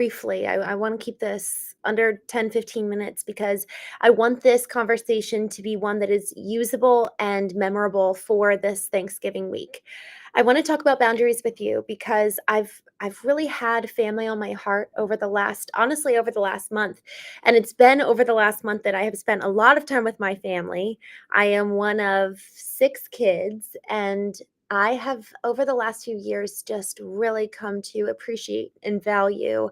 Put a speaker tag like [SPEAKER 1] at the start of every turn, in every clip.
[SPEAKER 1] Briefly, I want to keep this under 10, 15 minutes because I want this conversation to be one that is usable and memorable for this Thanksgiving week. I want to talk about boundaries with you because I've really had family on my heart over the last honestly over the last month. And it's been over the last month that I have spent a lot of time with my family. I am one of 6 kids, and I have over the last few years just really come to appreciate and value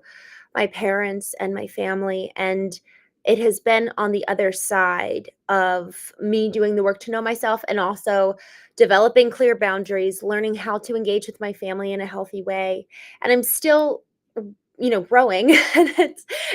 [SPEAKER 1] my parents and my family. And it has been on the other side of me doing the work to know myself and also developing clear boundaries, learning how to engage with my family in a healthy way. And I'm still growing and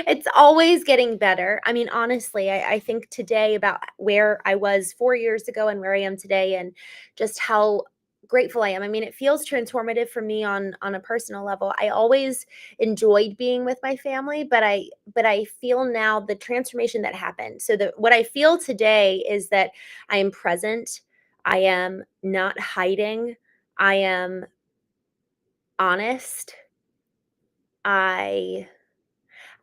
[SPEAKER 1] it's always getting better. I mean, honestly, I think today about where I was 4 years ago and where I am today, and just how grateful I am. I mean, it feels transformative for me on a personal level. I always enjoyed being with my family, but I feel now the transformation that happened. So what I feel today is that I am present. I am not hiding. I am honest. I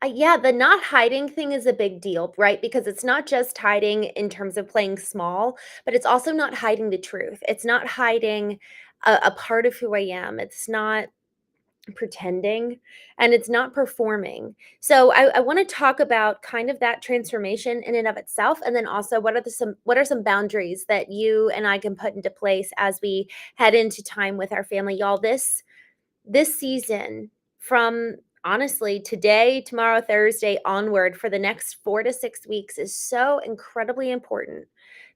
[SPEAKER 1] yeah, the not hiding thing is a big deal, right? Because it's not just hiding in terms of playing small, but it's also not hiding the truth. It's not hiding a part of who I am. It's not pretending, and it's not performing. So I want to talk about kind of that transformation in and of itself, and then also what are some boundaries that you and I can put into place as we head into time with our family, y'all. This season, from honestly today, tomorrow, Thursday onward for the next 4 to 6 weeks, is so incredibly important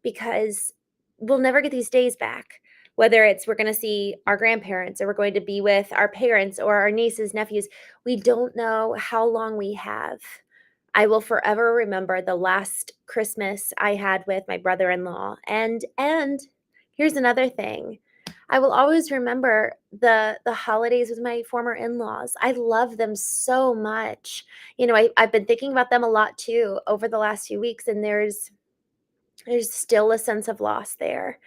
[SPEAKER 1] because we'll never get these days back. Whether it's we're going to see our grandparents or we're going to be with our parents or our nieces, nephews, we don't know how long we have. I will forever remember the last Christmas I had with my brother-in-law. And here's another thing. I will always remember the holidays with my former in-laws. I love them so much. I've been thinking about them a lot too over the last few weeks, and there's still a sense of loss there.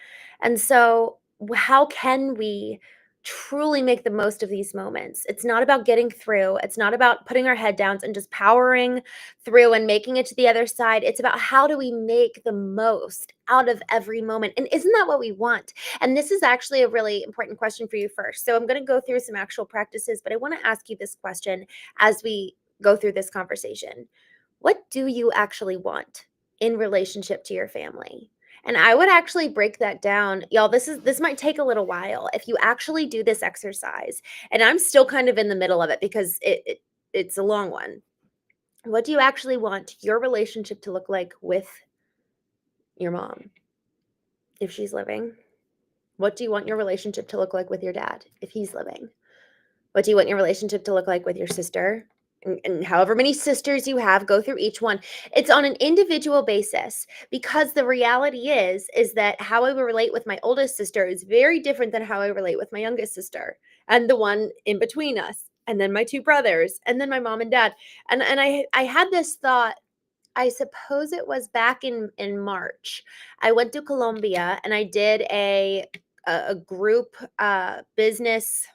[SPEAKER 1] And so, how can we truly make the most of these moments? It's not about getting through. It's not about putting our head down and just powering through and making it to the other side. It's about how do we make the most out of every moment? And isn't that what we want? And this is actually a really important question for you first. So, I'm going to go through some actual practices, but I want to ask you this question as we go through this conversation. What do you actually want in relationship to your family? And I would actually break that down. Y'all, this might take a little while if you actually do this exercise. And I'm still kind of in the middle of it because it's a long one. What do you actually want your relationship to look like with your mom if she's living? What do you want your relationship to look like with your dad if he's living? What do you want your relationship to look like with your sister? And however many sisters you have, go through each one. It's on an individual basis, because the reality is that how I will relate with my oldest sister is very different than how I relate with my youngest sister and the one in between us, and then my two brothers, and then my mom and dad. And I had this thought. I suppose it was back in March. I went to Colombia and I did a group business,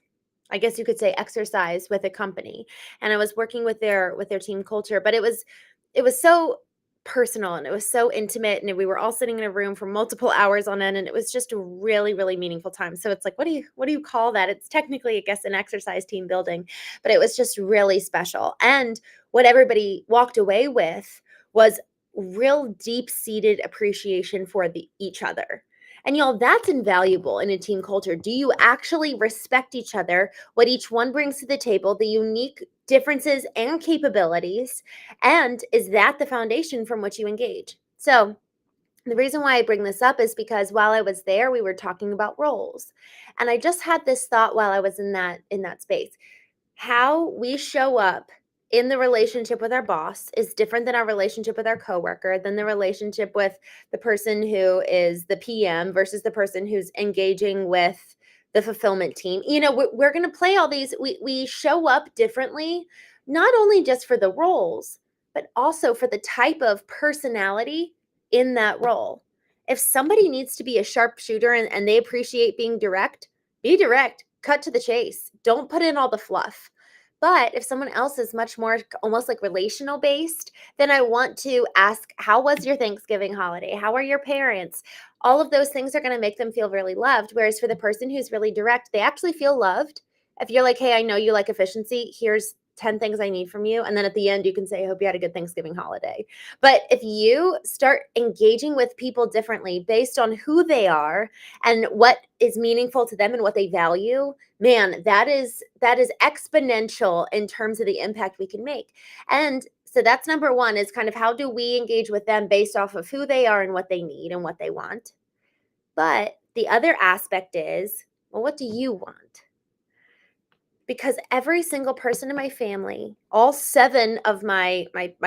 [SPEAKER 1] I guess you could say, exercise with a company, and I was working with their team culture, but it was so personal and it was so intimate, and we were all sitting in a room for multiple hours on end, and it was just a really, really meaningful time. So it's like, what do you call that? It's technically, I guess, an exercise team building, but it was just really special. And what everybody walked away with was real deep-seated appreciation for each other. And y'all, that's invaluable in a team culture. Do you actually respect each other, what each one brings to the table, the unique differences and capabilities? And is that the foundation from which you engage? So, the reason why I bring this up is because while I was there, we were talking about roles. And I just had this thought while I was in that space. How we show up in the relationship with our boss is different than our relationship with our coworker, than the relationship with the person who is the PM versus the person who's engaging with the fulfillment team. We're going to play all these. We show up differently, not only just for the roles, but also for the type of personality in that role. If somebody needs to be a sharpshooter and they appreciate being direct, be direct, cut to the chase. Don't put in all the fluff. But if someone else is much more almost like relational based, then I want to ask, how was your Thanksgiving holiday? How are your parents? All of those things are going to make them feel really loved. Whereas for the person who's really direct, they actually feel loved. If you're like, hey, I know you like efficiency, here's 10 things I need from you. And then at the end, you can say, I hope you had a good Thanksgiving holiday. But if you start engaging with people differently based on who they are and what is meaningful to them and what they value, man, that is exponential in terms of the impact we can make. And so that's number one, is kind of how do we engage with them based off of who they are and what they need and what they want. But the other aspect is, well, what do you want? Because every single person in my family, all seven of my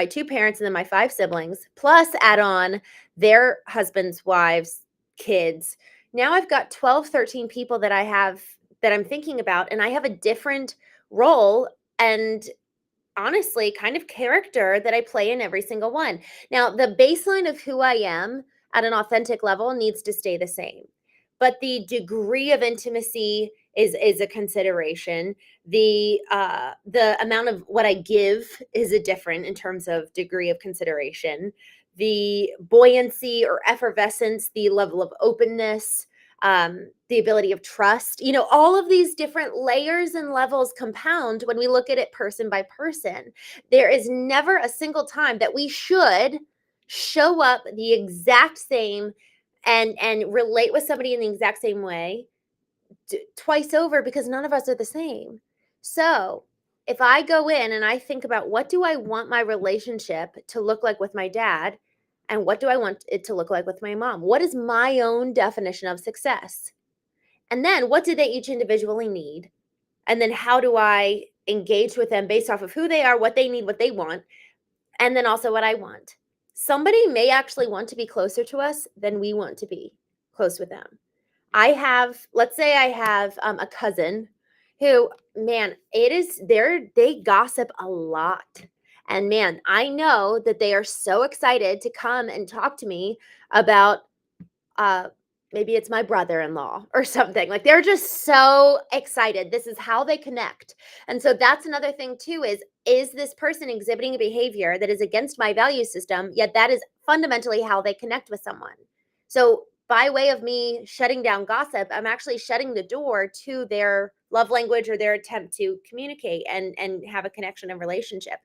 [SPEAKER 1] two parents and then my five siblings, plus add on their husbands, wives, kids. Now I've got 12, 13 people that I'm thinking about, and I have a different role and honestly kind of character that I play in every single one. Now, the baseline of who I am at an authentic level needs to stay the same. But the degree of intimacy is a consideration. The amount of what I give is a different in terms of degree of consideration. The buoyancy or effervescence, the level of openness, the ability of trust, all of these different layers and levels compound when we look at it person by person. There is never a single time that we should show up the exact same and relate with somebody in the exact same way twice over, because none of us are the same. So if I go in and I think about what do I want my relationship to look like with my dad, and what do I want it to look like with my mom? What is my own definition of success? And then what do they each individually need? And then how do I engage with them based off of who they are, what they need, what they want, and then also what I want? Somebody may actually want to be closer to us than we want to be close with them. Let's say I have a cousin who, man, they gossip a lot. And man, I know that they are so excited to come and talk to me about uh maybe it's my brother-in-law or something. Like, they're just so excited. This is how they connect. And so that's another thing too, is this person exhibiting a behavior that is against my value system, yet that is fundamentally how they connect with someone. So by way of me shutting down gossip, I'm actually shutting the door to their love language or their attempt to communicate and have a connection and relationship.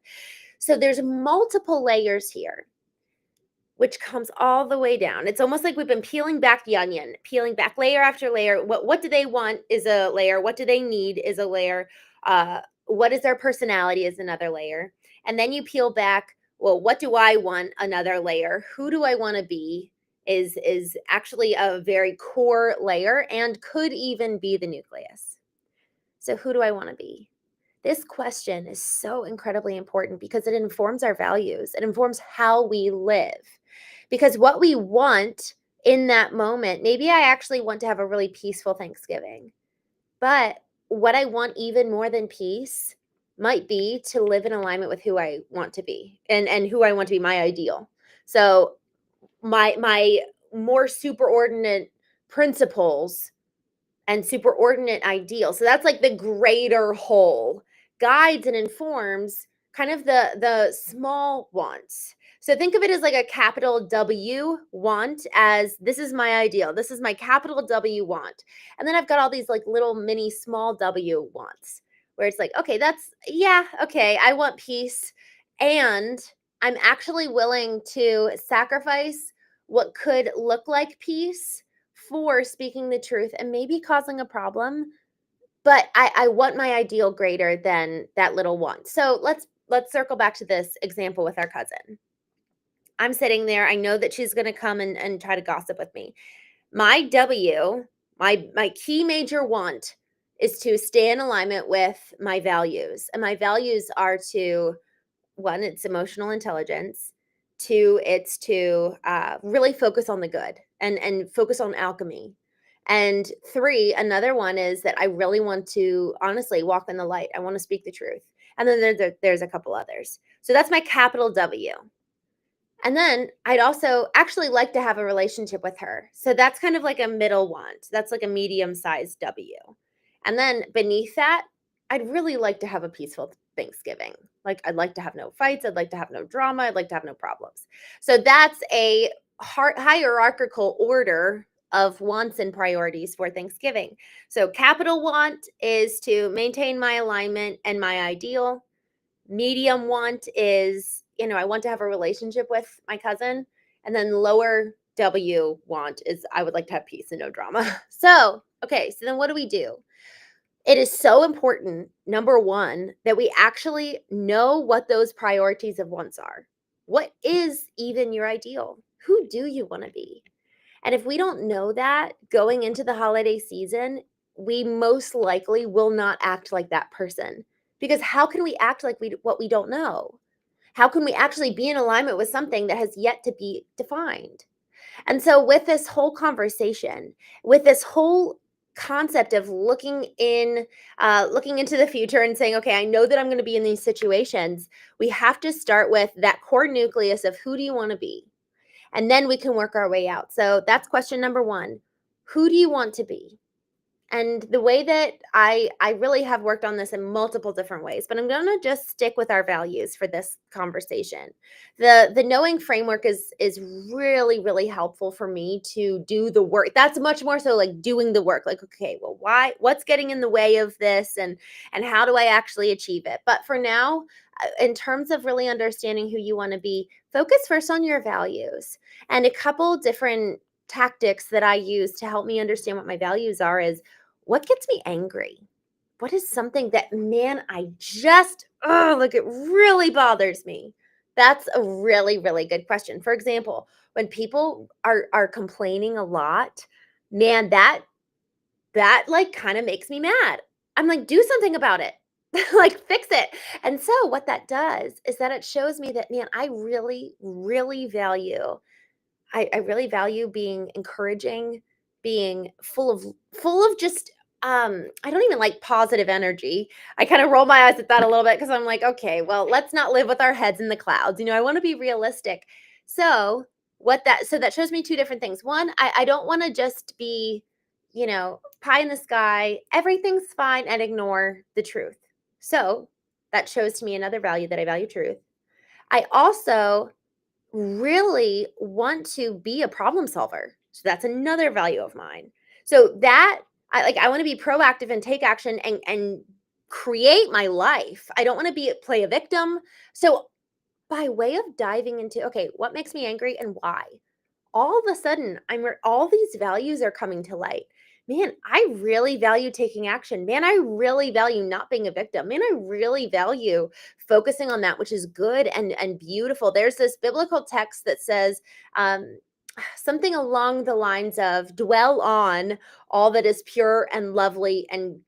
[SPEAKER 1] So there's multiple layers here, which comes all the way down. It's almost like we've been peeling back the onion, peeling back layer after layer. What do they want is a layer. What do they need is a layer. What is their personality is another layer. And then you peel back, well, what do I want? Another layer. Who do I want to be is actually a very core layer and could even be the nucleus. So who do I want to be? This question is so incredibly important because it informs our values. It informs how we live. Because what we want in that moment, maybe I actually want to have a really peaceful Thanksgiving. But what I want even more than peace might be to live in alignment with who I want to be and who I want to be, my ideal. So my more superordinate principles and superordinate ideal. So that's like the greater whole guides and informs kind of the small wants. So think of it as like a capital W want, as this is my ideal. This is my capital W want. And then I've got all these like little mini small W wants where it's like, okay, okay, I want peace, and I'm actually willing to sacrifice what could look like peace for speaking the truth and maybe causing a problem, but I want my ideal greater than that little one. So let's circle back to this example with our cousin. I'm sitting there. I know that she's going to come and try to gossip with me. My W, my key major want is to stay in alignment with my values. And my values are to, one, it's emotional intelligence. Two, it's to really focus on the good and focus on alchemy. And three, another one is that I really want to honestly walk in the light. I want to speak the truth. And then there's a couple others. So that's my capital W. And then I'd also actually like to have a relationship with her. So that's kind of like a middle want. That's like a medium-sized W. And then beneath that, I'd really like to have a peaceful Thanksgiving. Like, I'd like to have no fights. I'd like to have no drama. I'd like to have no problems. So that's a hierarchical order of wants and priorities for Thanksgiving. So, capital want is to maintain my alignment and my ideal. Medium want is, I want to have a relationship with my cousin. And then lower W want is I would like to have peace and no drama. So, okay, so then what do we do? It is so important, number 1, that we actually know what those priorities of wants are. What is even your ideal? Who do you want to be? And if we don't know that going into the holiday season, we most likely will not act like that person. Because how can we act like what we don't know? How can we actually be in alignment with something that has yet to be defined? And so, with this whole conversation, with this whole concept of looking into the future and saying, okay, I know that I'm going to be in these situations. We have to start with that core nucleus of who do you want to be, and then we can work our way out. So that's question number 1: who do you want to be? And the way that I really have worked on this in multiple different ways, but I'm going to just stick with our values for this conversation. The knowing framework is really helpful for me to do the work. That's much more so like doing the work. Like, okay, well, what's getting in the way of this, and how do I actually achieve it? But for now, in terms of really understanding who you want to be, focus first on your values. And a couple different tactics that I use to help me understand what my values are is, what gets me angry? What is something that, man, I just, oh, like it really bothers me? That's a really good question. For example, when people are complaining a lot, man, that like kind of makes me mad. I'm like, do something about it. Like, fix it. And so what that does is that it shows me that, man, I really value I really value being encouraging, being full of just I don't even like positive energy. I kind of roll my eyes at that a little bit because I'm like, okay, well, let's not live with our heads in the clouds. I want to be realistic. So so that shows me two different things. One, I don't want to just be, pie in the sky, everything's fine, and ignore the truth. So that shows to me another value, that I value truth. I also really want to be a problem solver. So that's another value of mine. So that I want to be proactive and take action and create my life. I don't want to be play a victim. So by way of diving into, okay, what makes me angry and why? All of a sudden, all these values are coming to light. Man, I really value taking action. Man, I really value not being a victim. Man, I really value focusing on that which is good and beautiful. There's this biblical text that says something along the lines of dwell on all that is pure and lovely and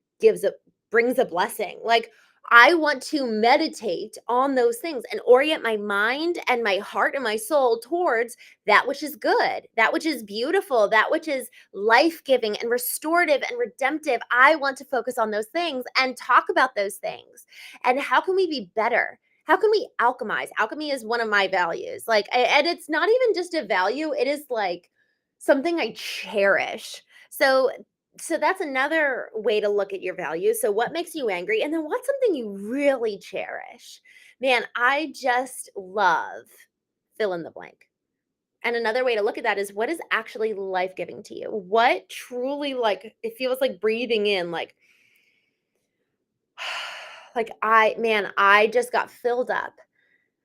[SPEAKER 1] brings a blessing. Like, I want to meditate on those things and orient my mind and my heart and my soul towards that which is good, that which is beautiful, that which is life-giving and restorative and redemptive. I want to focus on those things and talk about those things. And how can we be better? How can we alchemize? Alchemy is one of my values. Like, and it's not even just a value, it is like something I cherish. So that's another way to look at your values. So what makes you angry? And then what's something you really cherish? Man, I just love fill in the blank. And another way to look at that is, what is actually life-giving to you? What truly, like, it feels like breathing in, like like I just got filled up.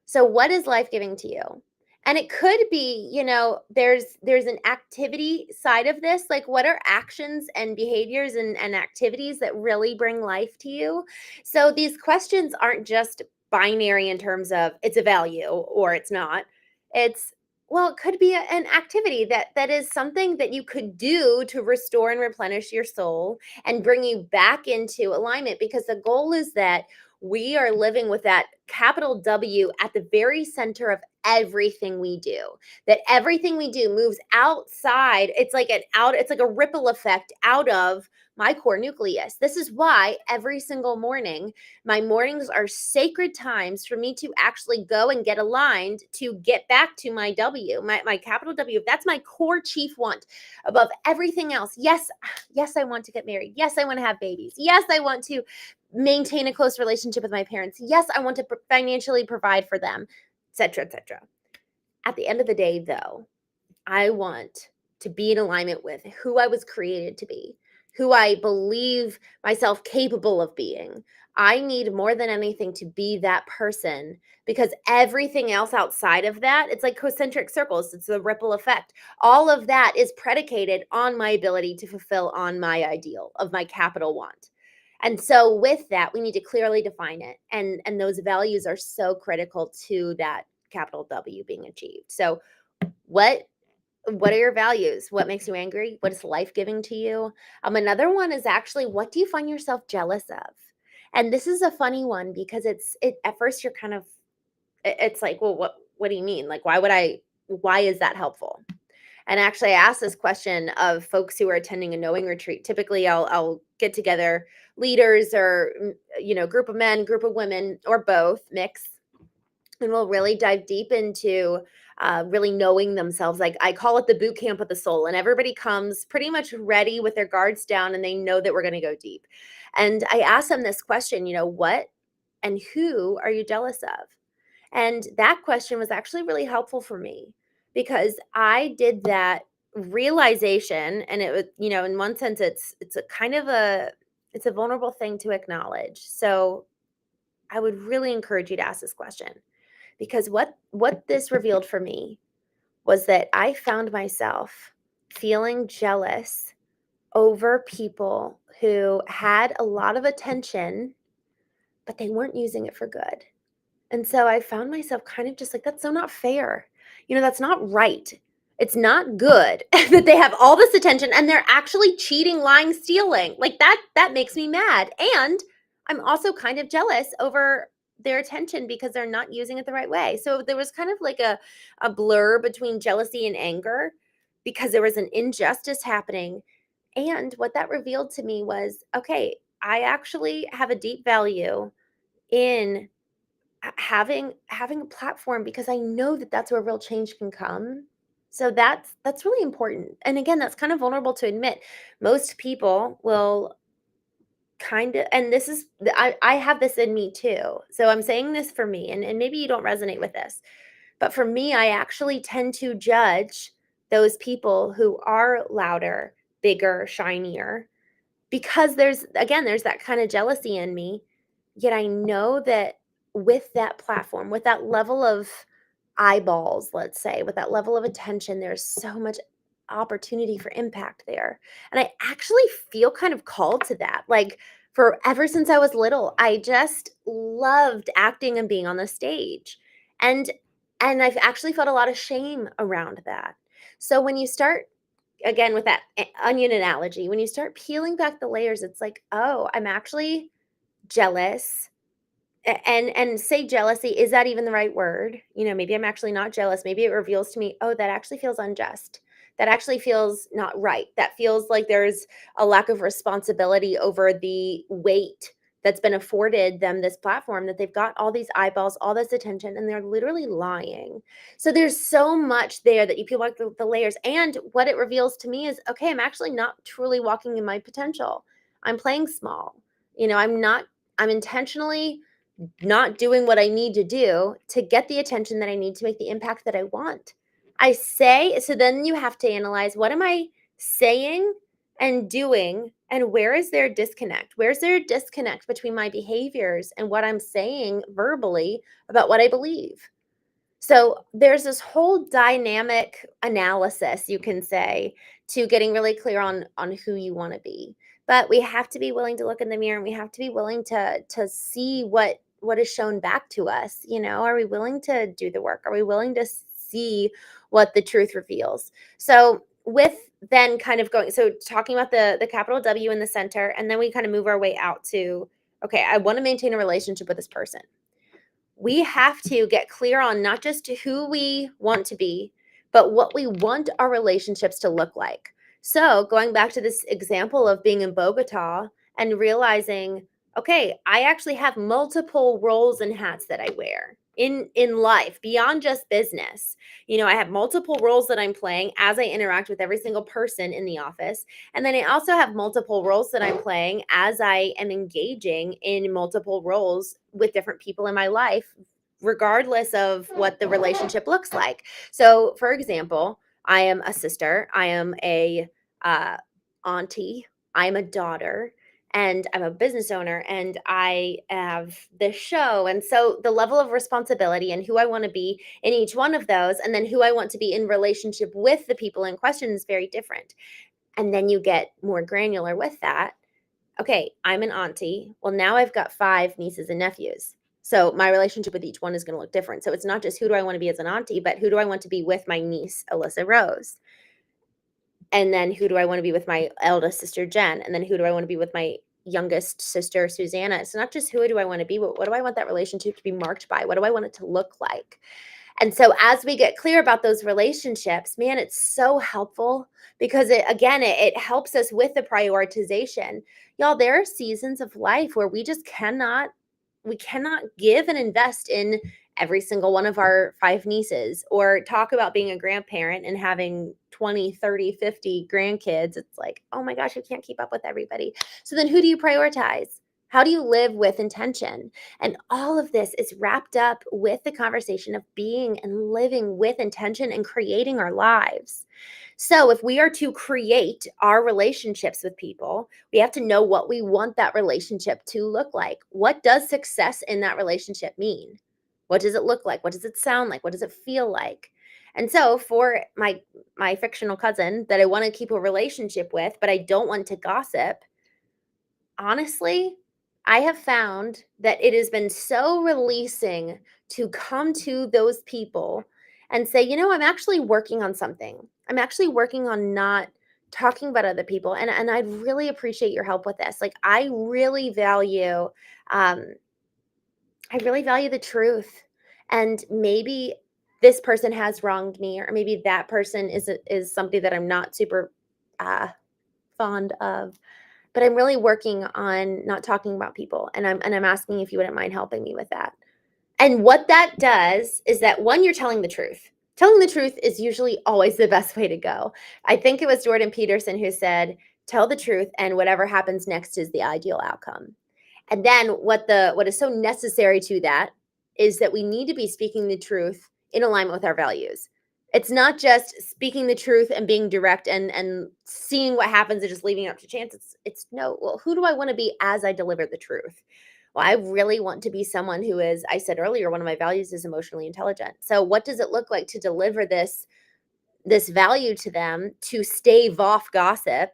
[SPEAKER 1] So what is life-giving to you? And it could be, there's an activity side of this. Like, what are actions and behaviors and activities that really bring life to you? So these questions aren't just binary in terms of it's a value or it's not. It's, well, it could be an activity that is something that you could do to restore and replenish your soul and bring you back into alignment, because the goal is that we are living with that capital W at the very center of everything we do. That everything we do moves outside. It's like a ripple effect out of my core nucleus. This is why every single morning, my mornings are sacred times for me to actually go and get aligned to get back to my W, my capital W. That's my core chief want above everything else. Yes, yes, I want to get married. Yes, I want to have babies. Yes, I want to maintain a close relationship with my parents. Yes, I want to financially provide for them, etc., etc. At the end of the day, though, I want to be in alignment with who I was created to be, who I believe myself capable of being. I need more than anything to be that person because everything else outside of that, it's like concentric circles, it's a ripple effect. All of that is predicated on my ability to fulfill on my ideal of my capital want. And so with that, we need to clearly define it. And those values are so critical to that capital W being achieved. So what what are your values? What makes you angry? What is life giving to you? Another one is actually, what do you find yourself jealous of? And this is a funny one because it at first you're kind of it's like, well, what do you mean? Like, why is that helpful? And actually, I asked this question of folks who are attending a knowing retreat. Typically, I'll get together leaders or group of men, group of women, or both, mix, and we'll really dive deep into really knowing themselves. Like I call it the boot camp of the soul, and everybody comes pretty much ready with their guards down, and they know that we're going to go deep. And I asked them this question, what and who are you jealous of? And that question was actually really helpful for me because I did that realization, and it was, in one sense, it's a kind of it's a vulnerable thing to acknowledge. So I would really encourage you to ask this question because what this revealed for me was that I found myself feeling jealous over people who had a lot of attention, but they weren't using it for good. And so I found myself kind of just like, that's so not fair. That's not right. It's not good that they have all this attention and they're actually cheating, lying, stealing. Like that makes me mad. And I'm also kind of jealous over their attention because they're not using it the right way. So there was kind of like a blur between jealousy and anger because there was an injustice happening. And what that revealed to me was, okay, I actually have a deep value in having a platform because I know that that's where real change can come. So that's really important. And again, that's kind of vulnerable to admit. Most people will kind of, and this is I have this in me too. So I'm saying this for me, and maybe you don't resonate with this, but for me, I actually tend to judge those people who are louder, bigger, shinier, because there's that kind of jealousy in me. Yet I know that with that platform, with that level of eyeballs, let's say, with that level of attention, there's so much opportunity for impact there. And I actually feel kind of called to that. Like for ever since I was little, I just loved acting and being on the stage. And I've actually felt a lot of shame around that. So when you start again with that onion analogy, when you start peeling back the layers, it's like, oh, I'm actually jealous. And say jealousy, is that even the right word? Maybe I'm actually not jealous. Maybe it reveals to me, oh, that actually feels unjust. That actually feels not right. That feels like there's a lack of responsibility over the weight that's been afforded them this platform, that they've got all these eyeballs, all this attention, and they're literally lying. So there's so much there that you peel back the layers. And what it reveals to me is, okay, I'm actually not truly walking in my potential. I'm playing small. I'm intentionally not doing what I need to do to get the attention that I need to make the impact that I want. So then you have to analyze, what am I saying and doing, and where is there a disconnect? Where's there a disconnect between my behaviors and what I'm saying verbally about what I believe? So there's this whole dynamic analysis, you can say, to getting really clear on who you want to be. But we have to be willing to look in the mirror, and we have to be willing to see what is shown back to us. Are we willing to do the work? Are we willing to see what the truth reveals? So with then kind of talking about the capital W in the center, and then we kind of move our way out to, okay, I want to maintain a relationship with this person. We have to get clear on not just who we want to be, but what we want our relationships to look like. So, going back to this example of being in Bogota and realizing, okay, I actually have multiple roles and hats that I wear in life beyond just business. I have multiple roles that I'm playing as I interact with every single person in the office. And then I also have multiple roles that I'm playing as I am engaging in multiple roles with different people in my life, regardless of what the relationship looks like. So, for example, I am a sister, I am a uh, auntie, I'm a daughter, and I'm a business owner, and I have this show. And so the level of responsibility and who I want to be in each one of those, and then who I want to be in relationship with the people in question is very different. And then you get more granular with that. Okay, I'm an auntie. Well, now I've got 5 nieces and nephews. So my relationship with each one is going to look different. So it's not just who do I want to be as an auntie, but who do I want to be with my niece, Alyssa Rose? And then who do I want to be with my eldest sister, Jen? And then who do I want to be with my youngest sister, Susanna? It's not just who do I want to be, but what do I want that relationship to be marked by? What do I want it to look like? And so as we get clear about those relationships, man, it's so helpful because it helps us with the prioritization. Y'all, there are seasons of life where we cannot give and invest in every single one of our 5 nieces or talk about being a grandparent and having 20, 30, 50 grandkids. It's like, oh my gosh, you can't keep up with everybody. So then who do you prioritize? How do you live with intention? And all of this is wrapped up with the conversation of being and living with intention and creating our lives. So, if we are to create our relationships with people, we have to know what we want that relationship to look like. What does success in that relationship mean? What does it look like? What does it sound like? What does it feel like? And so, for my fictional cousin that I want to keep a relationship with, but I don't want to gossip, honestly, I have found that it has been so releasing to come to those people and say, I'm actually working on something. I'm actually working on not talking about other people. And I'd really appreciate your help with this. Like um, I really value the truth. And maybe this person has wronged me, or maybe that person is something that I'm not super uh, fond of, but I'm really working on not talking about people, and I'm asking if you wouldn't mind helping me with that. And what that does is that, one, you're telling the truth. Telling the truth is usually always the best way to go. I think it was Jordan Peterson who said, "Tell the truth, and whatever happens next is the ideal outcome." And then what is so necessary to that is that we need to be speaking the truth in alignment with our values. It's not just speaking the truth and being direct and seeing what happens and just leaving it up to chance. It's no, well, who do I want to be as I deliver the truth? Well, I really want to be someone who is, I said earlier, one of my values is emotionally intelligent. So what does it look like to deliver this value to them, to stave off gossip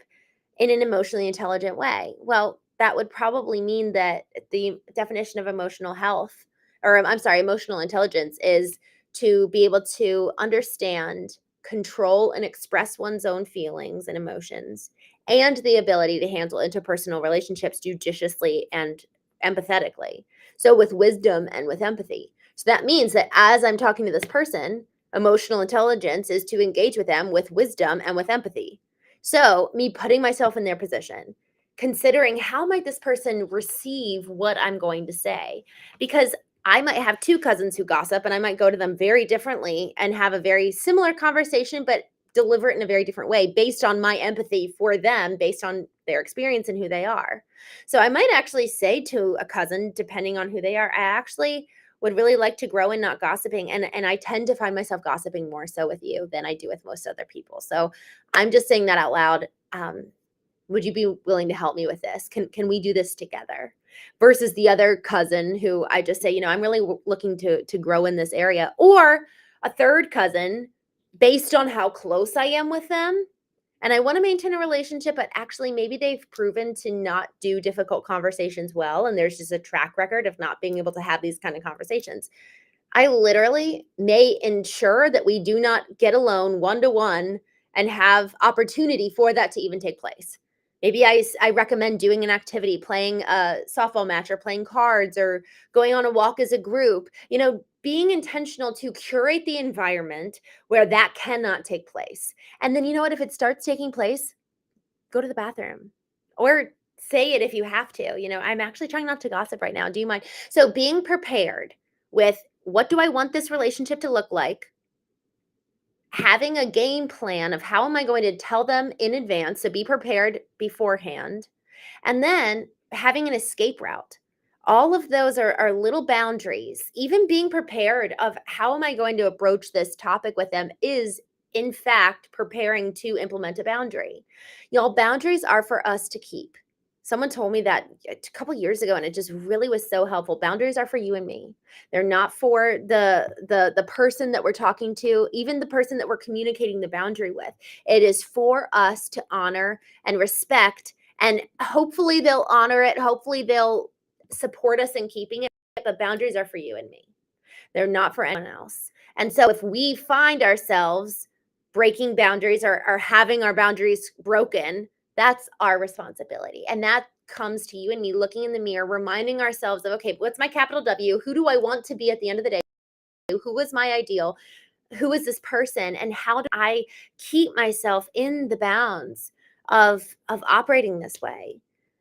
[SPEAKER 1] in an emotionally intelligent way? Well, that would probably mean that the definition of emotional health, or I'm sorry, emotional intelligence, is to be able to understand, control, and express one's own feelings and emotions, and the ability to handle interpersonal relationships judiciously and empathetically. So, with wisdom and with empathy. So, that means that as I'm talking to this person, emotional intelligence is to engage with them with wisdom and with empathy. So, me putting myself in their position, considering how might this person receive what I'm going to say? Because I might have 2 cousins who gossip and I might go to them very differently and have a very similar conversation, but deliver it in a very different way based on my empathy for them, based on their experience and who they are. So I might actually say to a cousin, depending on who they are, I actually would really like to grow in not gossiping. And I tend to find myself gossiping more so with you than I do with most other people. So I'm just saying that out loud. Would you be willing to help me with this? Can we do this together? Versus the other cousin who I just say, I'm really looking to grow in this area, or a third cousin based on how close I am with them. And I want to maintain a relationship, but actually maybe they've proven to not do difficult conversations well. And there's just a track record of not being able to have these kind of conversations. I literally may ensure that we do not get alone one to one and have opportunity for that to even take place. Maybe I recommend doing an activity, playing a softball match or playing cards or going on a walk as a group, being intentional to curate the environment where that cannot take place. And then you know what? If it starts taking place, go to the bathroom or say it if you have to. I'm actually trying not to gossip right now. Do you mind? So being prepared with what do I want this relationship to look like? Having a game plan of how am I going to tell them in advance, so be prepared beforehand, and then having an escape route. All of those are little boundaries. Even being prepared of how am I going to approach this topic with them is, in fact, preparing to implement a boundary. Y'all, boundaries are for us to keep. Someone told me that a couple years ago, and it just really was so helpful. Boundaries are for you and me. They're not for the person that we're talking to, even the person that we're communicating the boundary with. It is for us to honor and respect, and hopefully they'll honor it. Hopefully they'll support us in keeping it, but boundaries are for you and me. They're not for anyone else. And so if we find ourselves breaking boundaries or having our boundaries broken, that's our responsibility. And that comes to you and me looking in the mirror, reminding ourselves of, okay, what's my capital W? Who do I want to be at the end of the day? Who is my ideal? Who is this person? And how do I keep myself in the bounds of operating this way?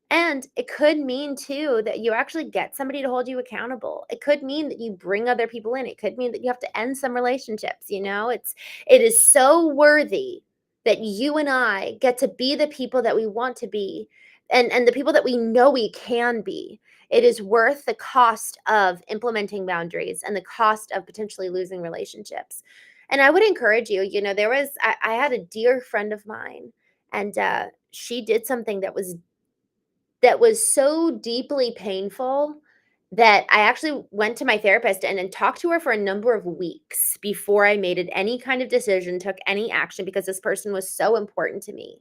[SPEAKER 1] And it could mean too that you actually get somebody to hold you accountable. It could mean that you bring other people in. It could mean that you have to end some relationships. It is so worthy that you and I get to be the people that we want to be, and the people that we know we can be. It is worth the cost of implementing boundaries and the cost of potentially losing relationships. And I would encourage you, I had a dear friend of mine, and she did something that was so deeply painful that I actually went to my therapist and then talked to her for a number of weeks before I made it any kind of decision, took any action, because this person was so important to me.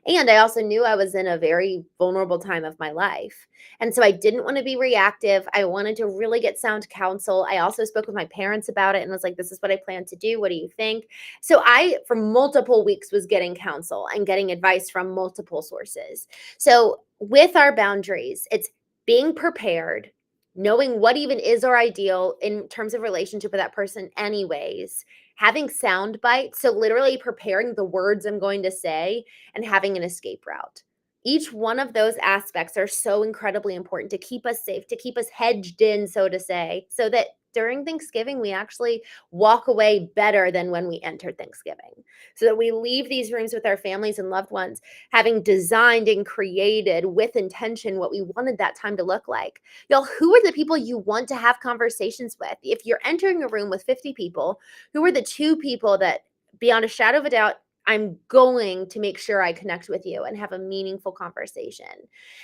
[SPEAKER 1] And I also knew I was in a very vulnerable time of my life. And so I didn't want to be reactive. I wanted to really get sound counsel. I also spoke with my parents about it and was like, this is what I plan to do. What do you think? So I, for multiple weeks, was getting counsel and getting advice from multiple sources. So with our boundaries, it's being prepared, knowing what even is our ideal in terms of relationship with that person anyways, having sound bites, so literally preparing the words I'm going to say, and having an escape route. Each one of those aspects are so incredibly important to keep us safe, to keep us hedged in, so to say, so that during Thanksgiving, we actually walk away better than when we entered Thanksgiving. So that we leave these rooms with our families and loved ones, having designed and created with intention what we wanted that time to look like. Y'all, who are the people you want to have conversations with? If you're entering a room with 50 people, who are the two people that, beyond a shadow of a doubt, I'm going to make sure I connect with you and have a meaningful conversation?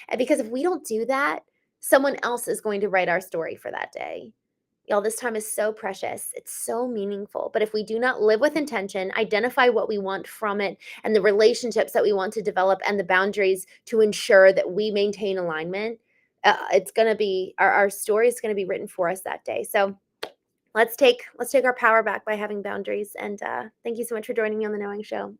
[SPEAKER 1] And because if we don't do that, someone else is going to write our story for that day. Y'all, this time is so precious. It's so meaningful. But if we do not live with intention, identify what we want from it and the relationships that we want to develop and the boundaries to ensure that we maintain alignment, it's going to be our story is going to be written for us that day. So let's take our power back by having boundaries. And thank you so much for joining me on the Knowing Show.